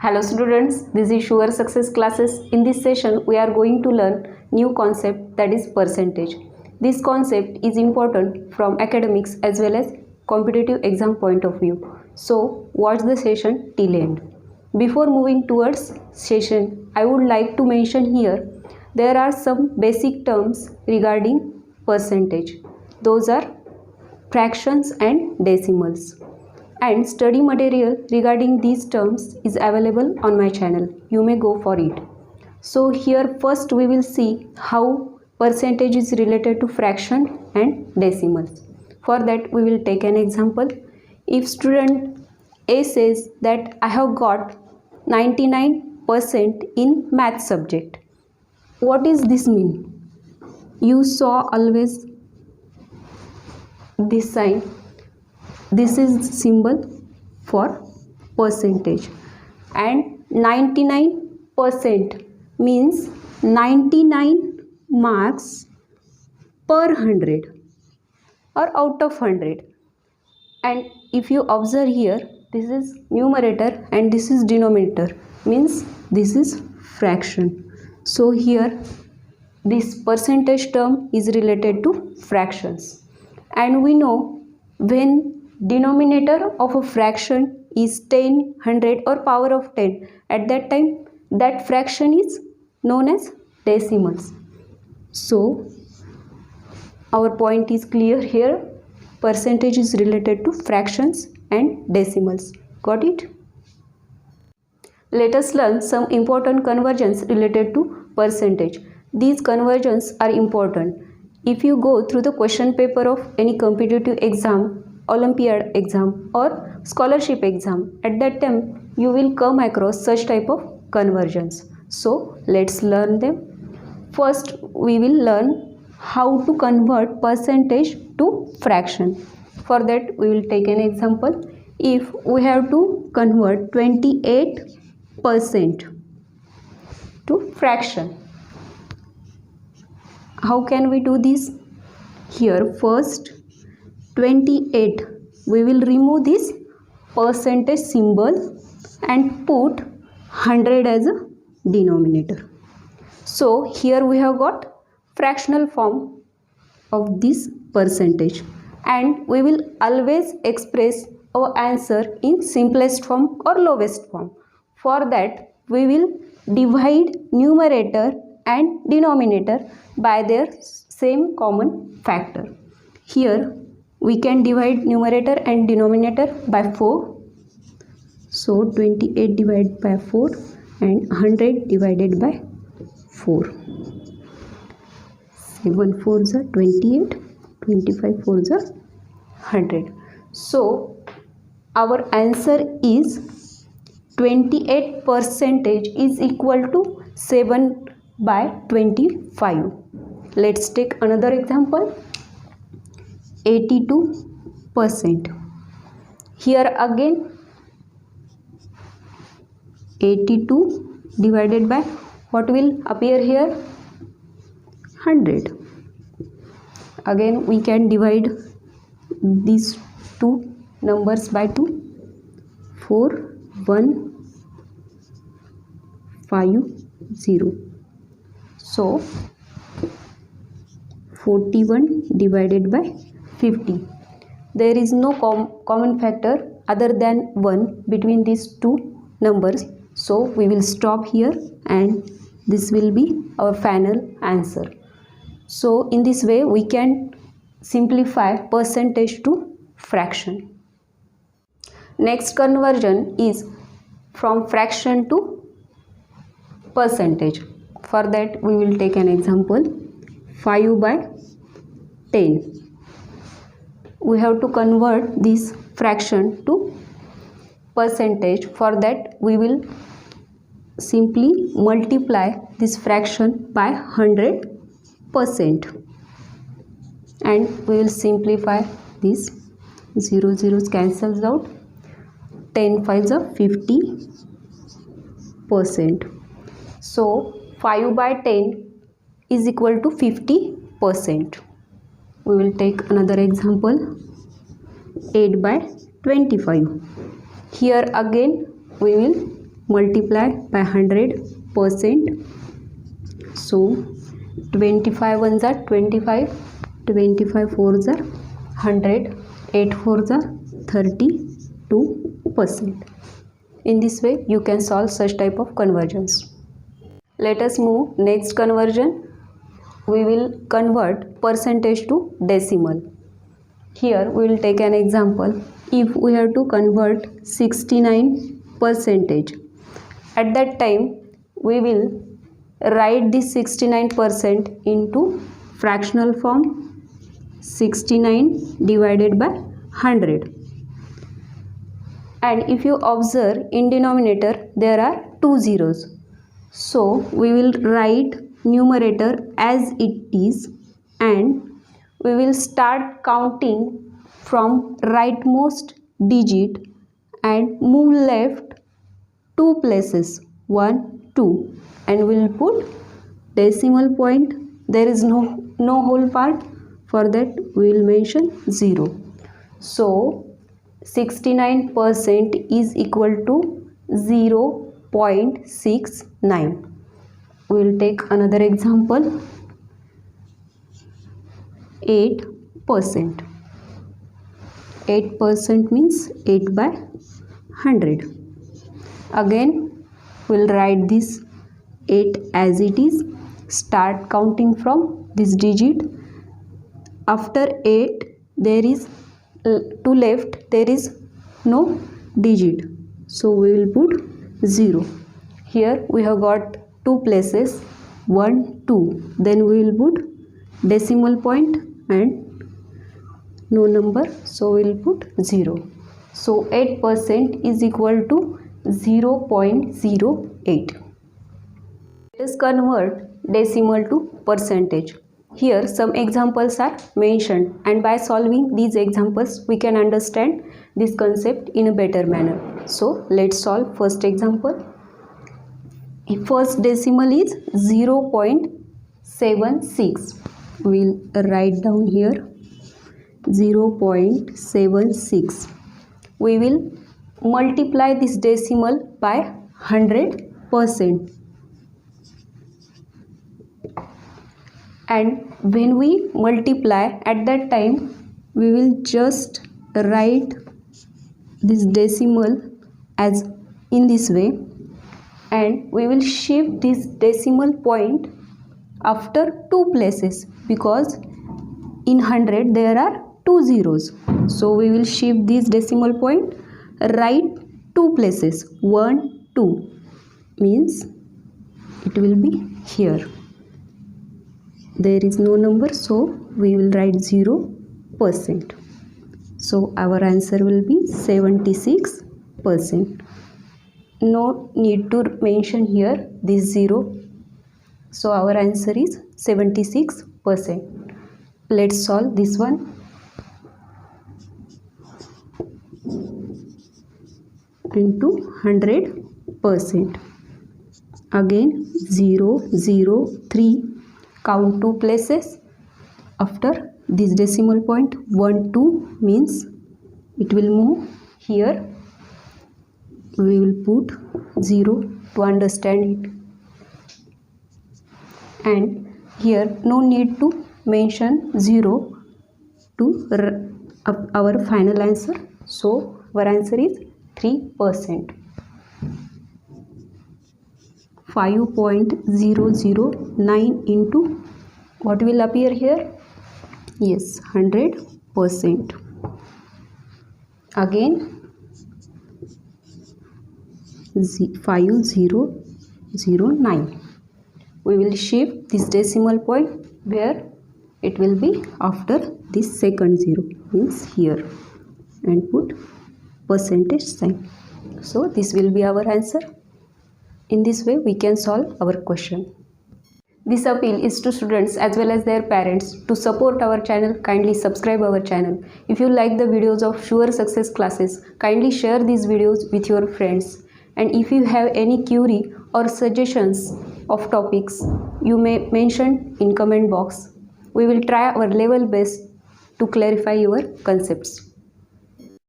Hello students, this is Sure Success Classes. In this session, we are going to learn new concept, that is percentage. This concept is important from academics as well as competitive exam point of view. So watch the session till end. Before moving towards session, I would like to mention here there are some basic terms regarding percentage. Those are fractions and decimals. And study material regarding these terms is available on my channel. You may go for it. So here first we will see how percentage is related to fraction and decimals. For that we will take an example. If student A says that I have got 99% in math subject. What does this mean? You saw always this sign. This is symbol for percentage, and 99% means 99 marks per 100 or out of 100. And if you observe here, this is numerator and this is denominator, means this is fraction. So here this percentage term is related to fractions, and we know when denominator of a fraction is 10, 100 or power of 10, at that time that fraction is known as decimals. So our point is clear here. Percentage is related to fractions and decimals. Got it? Let us learn some important conversions related to percentage. These conversions are important. If you go through the question paper of any competitive exam, Olympiad exam or scholarship exam, at that time you will come across such type of conversions. So let's learn them. First we will learn how to convert percentage to fraction. For that we will take an example. If we have to convert 28% to fraction, how can we do this? Here first 28, we will remove this percentage symbol and put 100 as a denominator. So here we have got fractional form of this percentage, and we will always express our answer in simplest form or lowest form. For that we will divide numerator and denominator by their same common factor. Here we can divide numerator and denominator by 4. So 28 divided by 4 and 100 divided by 4. 7 4s are 28, 25 4s are 100. So our answer is 28% is equal to 7 by 25. Let's take another example. 82%. Here again 82 divided by what will appear here? 100. Again we can divide these two numbers by 2. 4 1 5 0. So 41 divided by 50. There is no common factor other than 1 between these two numbers. So we will stop here and this will be our final answer. So in this way we can simplify percentage to fraction. Next conversion is from fraction to percentage. For that we will take an example. 5 by 10. We have to convert this fraction to percentage. For that we will simply multiply this fraction by 100% and we will simplify this. 0 zeros cancels out. 10 5s are 50%. So 5 by 10 is equal to 50%. We will take another example. 8 by 25. Here again we will multiply by 100%. So 25 ones are 25, 25 fours are 100, 8 fours are 32%. In this way you can solve such type of conversions. Let us move next conversion. We will convert percentage to decimal. Here we will take an example. If we have to convert 69%, at that time we will write this 69% into fractional form, 69 divided by 100. And if you observe, in denominator there are 2 zeros. So we will write numerator as it is and we will start counting from rightmost digit and move left 2 places, 1, 2, and we will put decimal point. There is no whole part. For that we will mention 0. So 69% is equal to 0.69. We will take another example. 8%. 8% means 8 by 100. Again we will write this 8 as it is. Start counting from this digit. After 8 there is to left there is no digit, so we will put 0. Here we have got 2 places, 1, 2, then we will put decimal point and no number, so we will put 0. So 8% is equal to 0.08. Let us convert decimal to percentage. Here some examples are mentioned, and by solving these examples we can understand this concept in a better manner. So let's solve first example. First decimal is 0.76. We'll write down here 0.76. We will multiply this decimal by 100%. And when we multiply, at that time we will just write this decimal as in this way, and we will shift this decimal point after 2 places, because in 100 there are 2 zeros. So we will shift this decimal point, write 2 places, 1, 2, means it will be here. There is no number, so we will write 0%. So our answer will be 76%. No need to mention here this 0. So our answer is 76%. Let's solve this one. Into 100%. Again 0, 0, 3. Count 2 places. After this decimal point 1, 2 means it will move here. We will put 0 to understand it. And here no need to mention 0 to our final answer. So our answer is 3%. 5.009 into what will appear here? Yes, 100%. Again 5009. We will shift this decimal point where it will be after this second 0, means here, and put percentage sign. So this will be our answer. In this way we can solve our question. This appeal is to students as well as their parents. To support our channel, kindly subscribe our channel. If you like the videos of Sure Success classes, kindly share these videos with your friends. And if you have any query or suggestions of topics, you may mention in comment box. We will try our level best to clarify your concepts.